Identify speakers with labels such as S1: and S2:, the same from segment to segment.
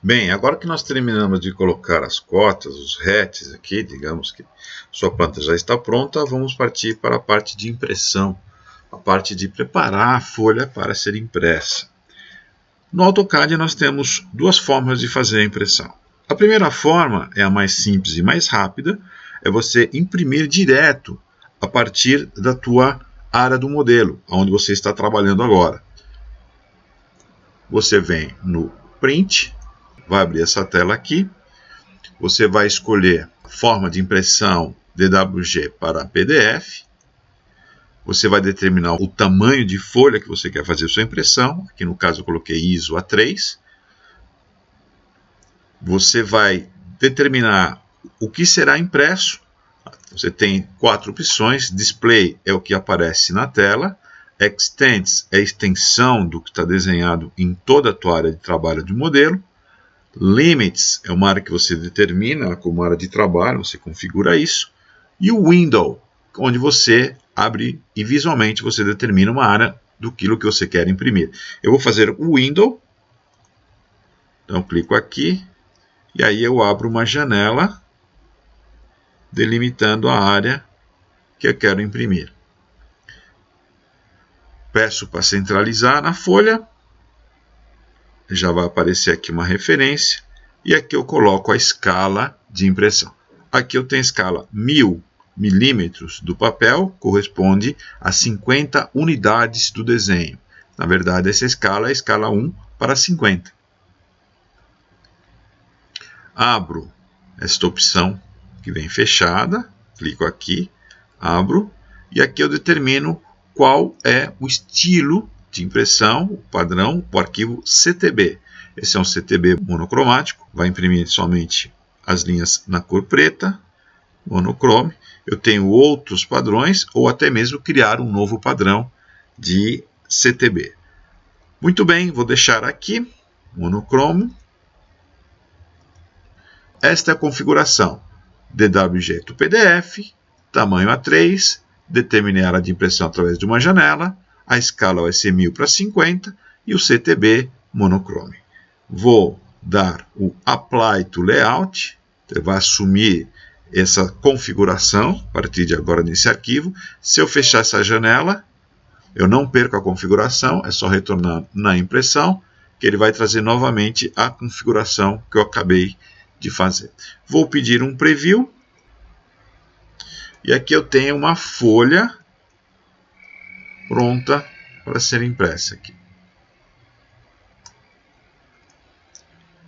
S1: Bem, agora que nós terminamos de colocar as cotas, os hatches aqui, digamos que sua planta já está pronta, vamos partir para a parte de impressão, a parte de preparar a folha para ser impressa. No AutoCAD nós temos duas formas de fazer a impressão. A primeira forma é a mais simples e mais rápida, é você imprimir direto a partir da tua área do modelo, onde você está trabalhando agora. Você vem no Print, vai abrir essa tela aqui, você vai escolher a forma de impressão DWG para PDF, você vai determinar o tamanho de folha que você quer fazer a sua impressão, aqui no caso eu coloquei ISO A3, você vai determinar o que será impresso, você tem 4 opções, Display é o que aparece na tela, Extents é a extensão do que está desenhado em toda a tua área de trabalho de modelo, Limits é uma área que você determina como área de trabalho, você configura isso. E o Window, onde você abre e visualmente você determina uma área do que você quer imprimir. Eu vou fazer o Window, então eu clico aqui e aí eu abro uma janela delimitando a área que eu quero imprimir. Peço para centralizar na folha. Já vai aparecer aqui uma referência, e aqui eu coloco a escala de impressão. Aqui eu tenho a escala 1000 milímetros do papel, corresponde a 50 unidades do desenho. Na verdade, essa escala é a escala 1 para 50. Abro esta opção que vem fechada, clico aqui, abro, e aqui eu determino qual é o estilo de impressão, o padrão, o arquivo CTB. Esse é um CTB monocromático, vai imprimir somente as linhas na cor preta, monochrome. Eu tenho outros padrões, ou até mesmo criar um novo padrão de CTB. Muito bem, vou deixar aqui, monocromo. Esta é a configuração. DWG to PDF, tamanho A3, determinei a área de impressão através de uma janela, a escala vai ser 1000 para 50 e o CTB monochrome. Vou dar o Apply to Layout, vai assumir essa configuração a partir de agora nesse arquivo. Se eu fechar essa janela, eu não perco a configuração, é só retornar na impressão, que ele vai trazer novamente a configuração que eu acabei de fazer. Vou pedir um preview, e aqui eu tenho uma folha pronta para ser impressa aqui.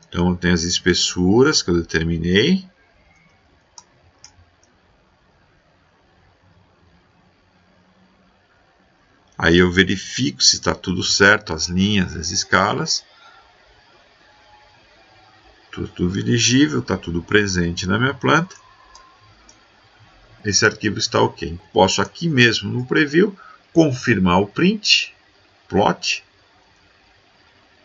S1: Então eu tenho as espessuras que eu determinei. Aí eu verifico se está tudo certo, as linhas, as escalas. Tudo legível, está tudo presente na minha planta. Esse arquivo está ok. Posso aqui mesmo no preview confirmar o print, plot,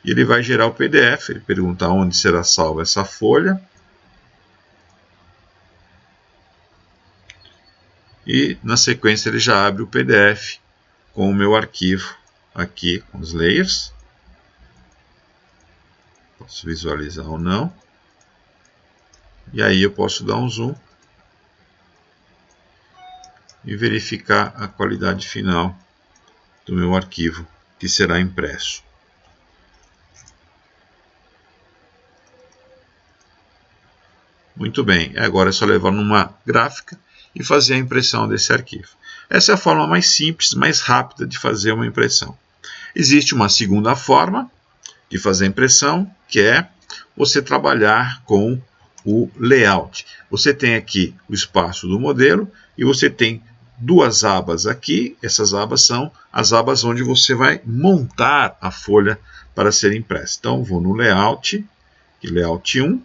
S1: e ele vai gerar o PDF. Ele pergunta onde será salva essa folha. E na sequência ele já abre o PDF com o meu arquivo aqui com os layers. Posso visualizar ou não. E aí eu posso dar um zoom e verificar a qualidade final do meu arquivo que será impresso. Muito bem, agora é só levar numa gráfica e fazer a impressão desse arquivo. Essa é a forma mais simples, mais rápida de fazer uma impressão. Existe uma segunda forma de fazer a impressão, que é você trabalhar com o layout. Você tem aqui o espaço do modelo e você tem duas abas aqui. Essas abas são as abas onde você vai montar a folha para ser impressa. Então, vou no layout, layout 1,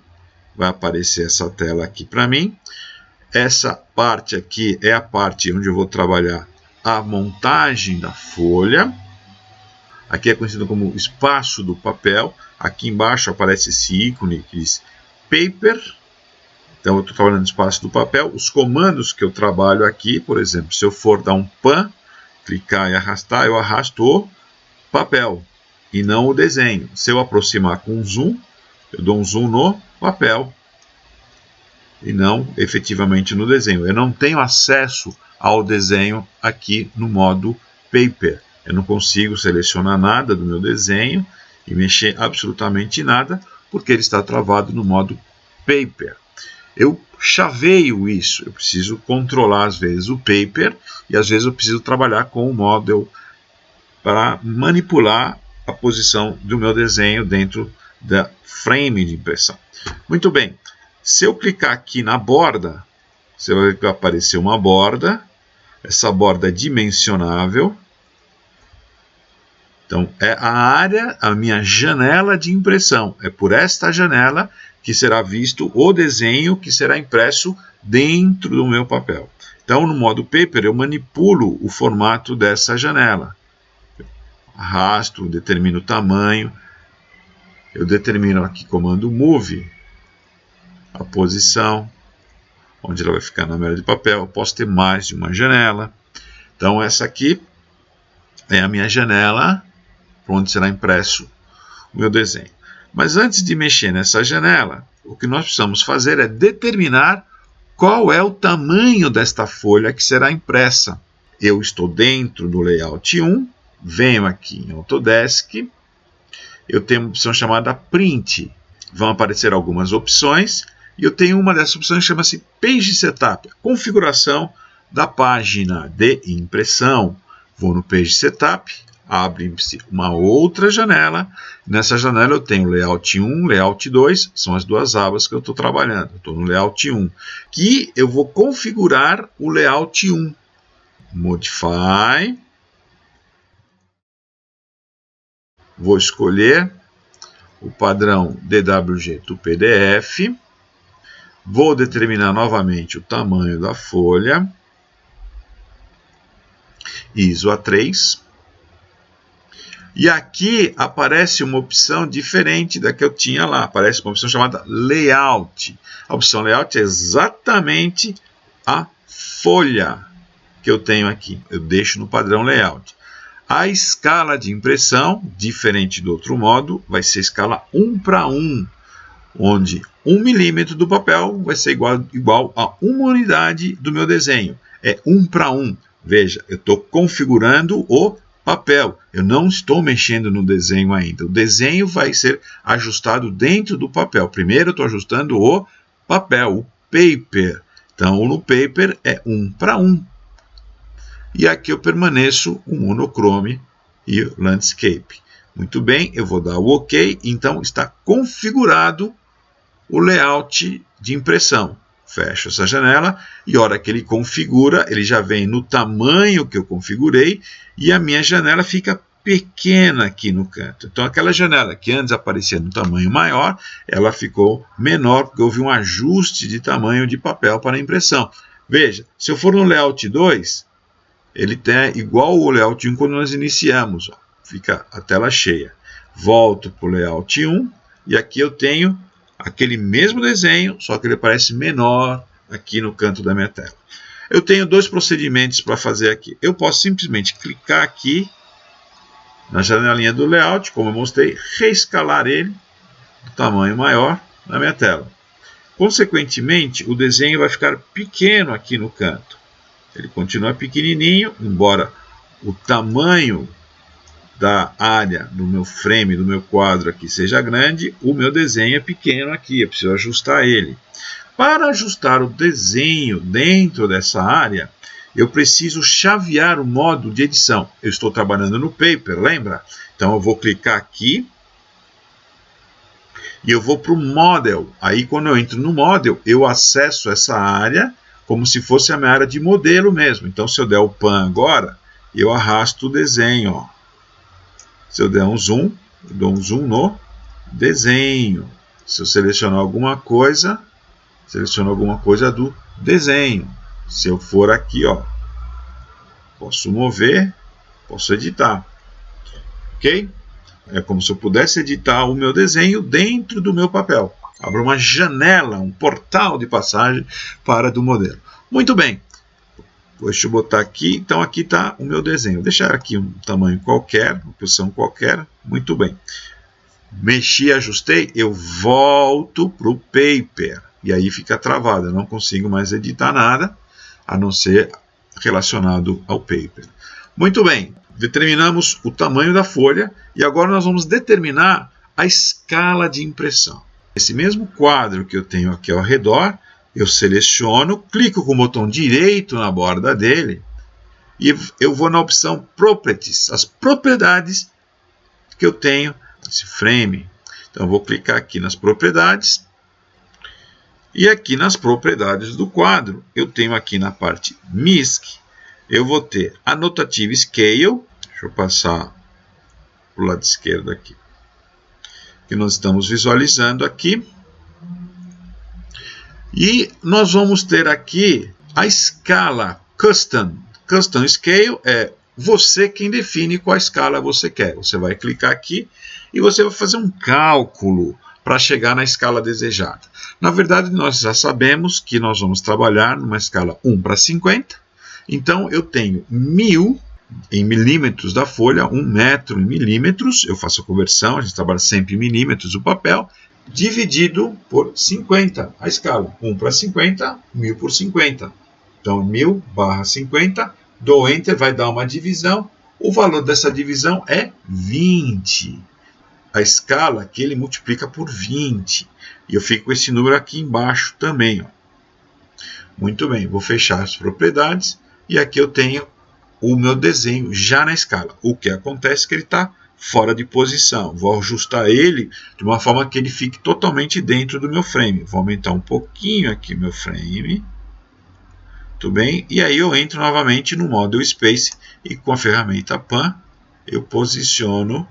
S1: vai aparecer essa tela aqui para mim. Essa parte aqui é a parte onde eu vou trabalhar a montagem da folha. Aqui é conhecido como espaço do papel. Aqui embaixo aparece esse ícone que diz Paper. Então eu estou trabalhando no espaço do papel. Os comandos que eu trabalho aqui, por exemplo, se eu for dar um pan, clicar e arrastar, eu arrasto o papel e não o desenho. Se eu aproximar com zoom, Eu dou um zoom no papel e não efetivamente no desenho. Eu não tenho acesso ao desenho aqui no modo Paper. Eu não consigo selecionar nada do meu desenho e mexer absolutamente nada, porque ele está travado no modo Paper. Eu chaveio isso, eu preciso controlar às vezes o Paper e às vezes eu preciso trabalhar com o Model para manipular a posição do meu desenho dentro da frame de impressão. Muito bem, se eu clicar aqui na borda, você vai ver que vai aparecer uma borda. Essa borda é dimensionável. Então, é a área, a minha janela de impressão. É por esta janela que será visto o desenho que será impresso dentro do meu papel. Então, no modo Paper, eu manipulo o formato dessa janela. Arrasto, determino o tamanho. Eu determino aqui comando Move, a posição, onde ela vai ficar na mesa de papel. Eu posso ter mais de uma janela. Então, essa aqui é a minha janela, onde será impresso o meu desenho. Mas antes de mexer nessa janela, o que nós precisamos fazer é determinar qual é o tamanho desta folha que será impressa. Eu estou dentro do Layout 1, venho aqui em Autodesk, eu tenho uma opção chamada Print. Vão aparecer algumas opções, e eu tenho uma dessas opções que chama-se Page Setup, a configuração da página de impressão. Vou no Page Setup, abre-se uma outra janela. Nessa janela eu tenho Layout 1, Layout 2, são as duas abas que eu estou trabalhando. Eu estou no Layout 1, que eu vou configurar o Layout 1. Modify. Vou escolher o padrão DWG to PDF. Vou determinar novamente o tamanho da folha. ISO A3. E aqui aparece uma opção diferente da que eu tinha lá. Aparece uma opção chamada Layout. A opção Layout é exatamente a folha que eu tenho aqui. Eu deixo no padrão Layout. A escala de impressão, diferente do outro modo, vai ser escala 1:1, onde 1 milímetro do papel vai ser igual a 1 unidade do meu desenho. É 1:1. Veja, eu estou configurando o papel. Eu não estou mexendo no desenho ainda. O desenho vai ser ajustado dentro do papel. Primeiro eu estou ajustando o papel, o paper. Então, no paper é 1:1. E aqui eu permaneço o monochrome e o landscape. Muito bem, eu vou dar o OK. Então, está configurado o layout de impressão. Fecho essa janela e, a hora que ele configura, ele já vem no tamanho que eu configurei e a minha janela fica pequena aqui no canto. Então, aquela janela que antes aparecia no tamanho maior, ela ficou menor porque houve um ajuste de tamanho de papel para a impressão. Veja, se eu for no Layout 2, ele tem igual o Layout 1 quando nós iniciamos. Ó, fica a tela cheia. Volto para o Layout 1 e aqui eu tenho aquele mesmo desenho, só que ele aparece menor aqui no canto da minha tela. Eu tenho dois procedimentos para fazer aqui. Eu posso simplesmente clicar aqui na janelinha do layout, como eu mostrei, reescalar ele do tamanho maior na minha tela. Consequentemente, o desenho vai ficar pequeno aqui no canto. Ele continua pequenininho, embora o tamanho da área do meu frame, do meu quadro aqui seja grande, o meu desenho é pequeno aqui, eu preciso ajustar ele. Para ajustar o desenho dentro dessa área, eu preciso chavear o modo de edição. Eu estou trabalhando no Paper, lembra? Então eu vou clicar aqui e eu vou para o Model. Aí quando eu entro no Model, eu acesso essa área como se fosse a minha área de modelo mesmo. Então se eu der o Pan agora, eu arrasto o desenho. Ó. Se eu der um zoom, eu dou um zoom no desenho. Se eu selecionar alguma coisa, seleciono alguma coisa do desenho. Se eu for aqui, ó, posso mover, posso editar. Ok? É como se eu pudesse editar o meu desenho dentro do meu papel. Abra uma janela, um portal de passagem para do modelo. Muito bem. Deixa eu botar aqui. Então, aqui está o meu desenho. Vou deixar aqui um tamanho qualquer, uma posição qualquer. Muito bem. mexi, ajustei, eu volto para o Paper. E aí fica travado, eu não consigo mais editar nada, a não ser relacionado ao Paper. Muito bem, determinamos o tamanho da folha e agora nós vamos determinar a escala de impressão. Esse mesmo quadro que eu tenho aqui ao redor, eu seleciono, clico com o botão direito na borda dele e eu vou na opção Properties, as propriedades que eu tenho nesse frame. Então eu vou clicar aqui nas propriedades e aqui nas propriedades do quadro eu tenho aqui na parte MISC, eu vou ter Annotative Scale, deixa eu passar para o lado esquerdo aqui, que nós estamos visualizando aqui. E nós vamos ter aqui a escala Custom. Custom Scale é você quem define qual escala você quer. Você vai clicar aqui e você vai fazer um cálculo para chegar na escala desejada. Na verdade, nós já sabemos que nós vamos trabalhar numa escala 1:50. Então, eu tenho 1000 em milímetros da folha, 1 metro em milímetros. Eu faço a conversão, a gente trabalha sempre em milímetros o papel, dividido por 50, a escala. 1:50, 1000 por 50. Então, 1000/50, dou Enter, vai dar uma divisão. O valor dessa divisão é 20. A escala que ele multiplica por 20. E eu fico com esse número aqui embaixo também. Ó. Muito bem, vou fechar as propriedades. E aqui eu tenho o meu desenho já na escala. O que acontece é que ele está fora de posição. Vou ajustar ele de uma forma que ele fique totalmente dentro do meu frame. Vou aumentar um pouquinho aqui meu frame. Tudo bem? E aí eu entro novamente no Model Space e com a ferramenta Pan eu posiciono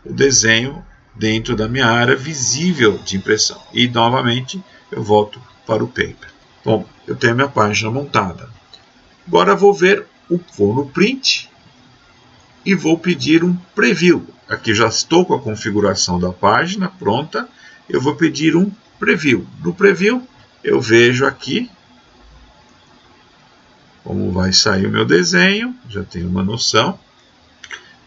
S1: o desenho dentro da minha área visível de impressão. E novamente eu volto para o Paper. Bom, eu tenho a minha página montada. Agora vou no Print e vou pedir um Preview. Aqui já estou com a configuração da página pronta. Eu vou pedir um Preview. No Preview eu vejo aqui como vai sair o meu desenho. Já tenho uma noção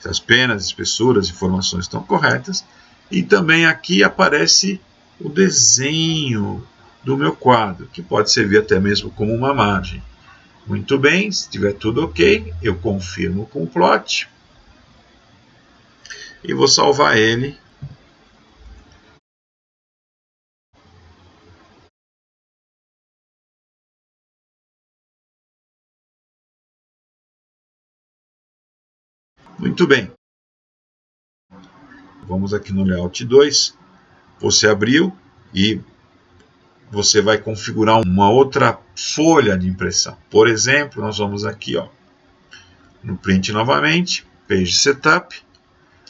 S1: se as penas, espessuras, informações estão corretas. E também aqui aparece o desenho do meu quadro, que pode servir até mesmo como uma margem. Muito bem, se estiver tudo ok, eu confirmo com o plot. E vou salvar ele. Muito bem. Vamos aqui no Layout 2. Você abriu e você vai configurar uma outra folha de impressão. Por exemplo, nós vamos aqui no Print novamente, Page Setup,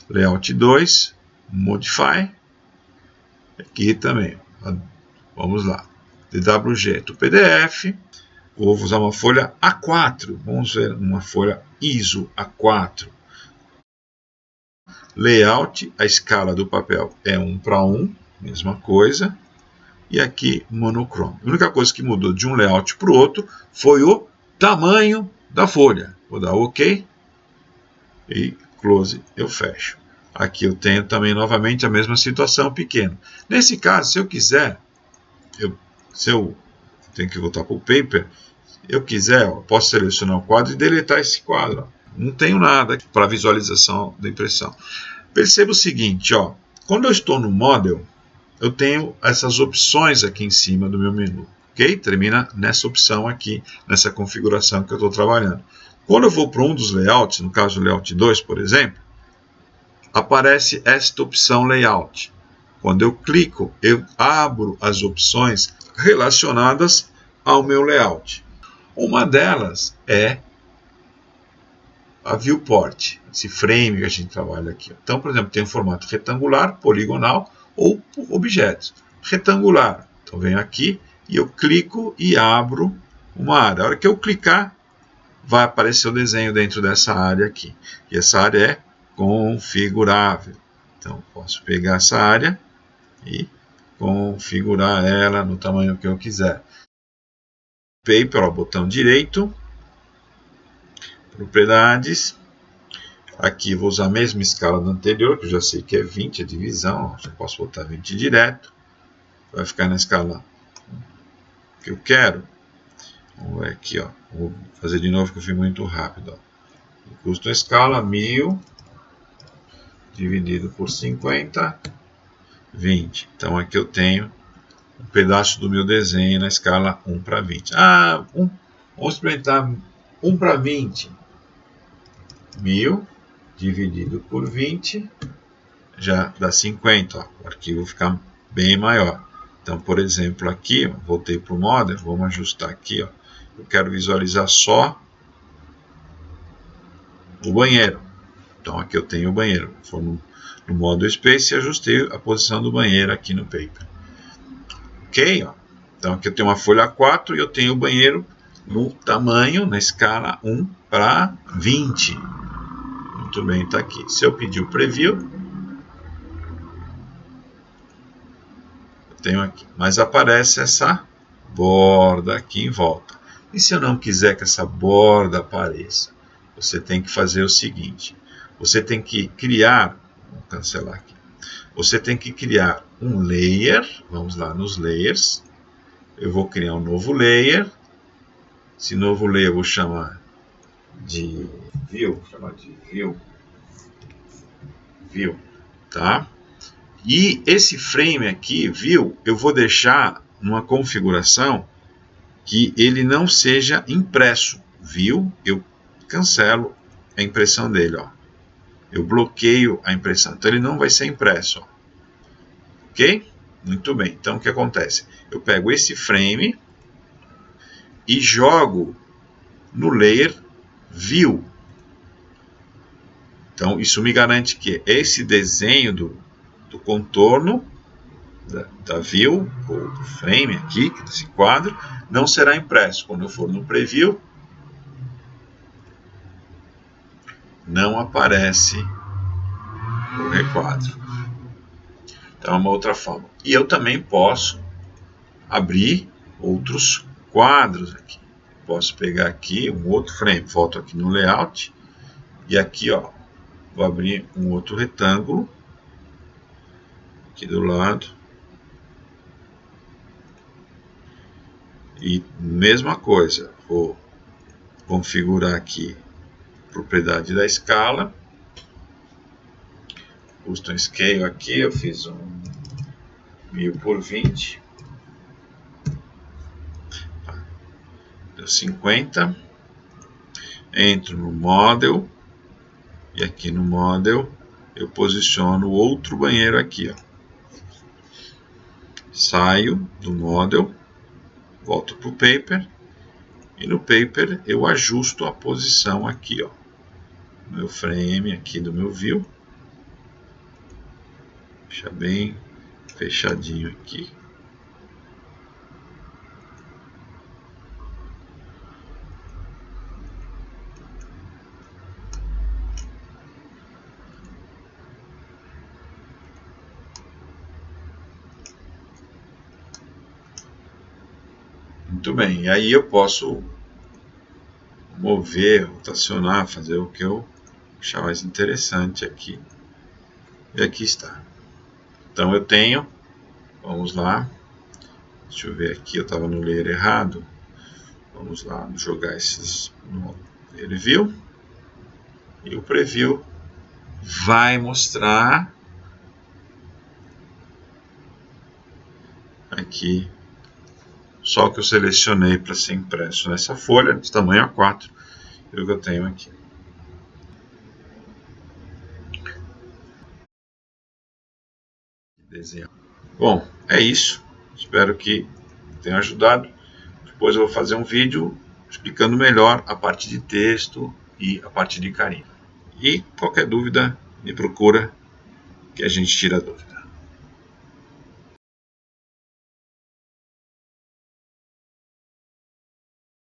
S1: Layout 2, Modify. Aqui também. Vamos lá. DWG to PDF. Vou usar uma folha A4. Vamos ver uma folha ISO A4. Layout, a escala do papel é 1:1, mesma coisa. E aqui monochrome. A única coisa que mudou de um layout para o outro foi o tamanho da folha. Vou dar OK e close, eu fecho. Aqui eu tenho também novamente a mesma situação, pequeno. Nesse caso, se eu quiser, se eu tenho que voltar para o Paper, eu quiser, posso selecionar o quadro e deletar esse quadro. Não tenho nada para visualização da impressão. Perceba o seguinte, quando eu estou no Model, eu tenho essas opções aqui em cima do meu menu. Ok? Termina nessa opção aqui, nessa configuração que eu estou trabalhando. Quando eu vou para um dos layouts, no caso do Layout 2, por exemplo, aparece esta opção Layout. Quando eu clico, eu abro as opções relacionadas ao meu layout. Uma delas é a Viewport, esse frame que a gente trabalha aqui. Então, por exemplo, tem um formato retangular, poligonal ou objetos. Retangular, então venho aqui e eu clico e abro uma área. A hora que eu clicar, vai aparecer o desenho dentro dessa área aqui. E essa área é configurável. Então, posso pegar essa área e configurar ela no tamanho que eu quiser. Paper, botão direito, propriedades. Aqui vou usar a mesma escala do anterior, que eu já sei que é 20, a divisão, ó, já posso botar 20 direto. Vai ficar na escala que eu quero. Vamos ver aqui, ó. Vou fazer de novo que eu fui muito rápido. Ó. Custo a escala 1000 dividido por 50, 20. Então aqui eu tenho um pedaço do meu desenho na escala 1 para 20. Vamos experimentar 1 para 20. 1000 dividido por 20 já dá 50. Ó. O arquivo fica bem maior. Então, por exemplo, aqui, voltei para o Model, vamos ajustar aqui. Ó. Eu quero visualizar só o banheiro. Então, aqui eu tenho o banheiro. Vou no Model Space e ajustei a posição do banheiro aqui no Paper. Ok? Ó. Então, aqui eu tenho uma folha 4 e eu tenho o banheiro no tamanho, na escala 1 para 20. Muito bem, está aqui. Se eu pedir o Preview, eu tenho aqui. Mas aparece essa borda aqui em volta. E se eu não quiser que essa borda apareça? Você tem que fazer o seguinte. Você tem que criar... Vou cancelar aqui. Você tem que criar um layer. Vamos lá nos layers. Eu vou criar um novo layer. Esse novo layer eu vou chamar de View. View. Tá? E esse frame aqui, View, eu vou deixar numa configuração que ele não seja impresso. View, eu cancelo a impressão dele. Ó. Eu bloqueio a impressão. Então ele não vai ser impresso. Ó. Ok? Muito bem. Então o que acontece? Eu pego esse frame e jogo no layer View. Então isso me garante que esse desenho do contorno da view, ou do frame aqui, desse quadro, não será impresso. Quando eu for no preview, não aparece o requadro. Então é uma outra forma. E eu também posso abrir outros quadros aqui. Posso pegar aqui um outro frame, volto aqui no layout, e aqui, ó, vou abrir um outro retângulo, aqui do lado. E mesma coisa, vou configurar aqui propriedade da escala. Custom Scale aqui, eu fiz um 1000 por 20. Deu 50. Entro no Model. E aqui no Model eu posiciono outro banheiro aqui. Ó. Saio do Model. Volto para o Paper. E no Paper eu ajusto a posição aqui. Ó. Meu frame aqui do meu View. Deixa bem fechadinho aqui. Muito bem, e aí eu posso mover, rotacionar, fazer o que eu achar mais interessante aqui. E aqui está. Então eu tenho, vamos lá, deixa eu ver aqui, eu estava no layer errado. Vamos lá, jogar esses no layer view. E o preview vai mostrar aqui só o que eu selecionei para ser impresso nessa folha, de tamanho A4, e o que eu tenho aqui. Bom, é isso. Espero que tenha ajudado. Depois eu vou fazer um vídeo explicando melhor a parte de texto e a parte de carimbo. E qualquer dúvida, me procura que a gente tira a dúvida.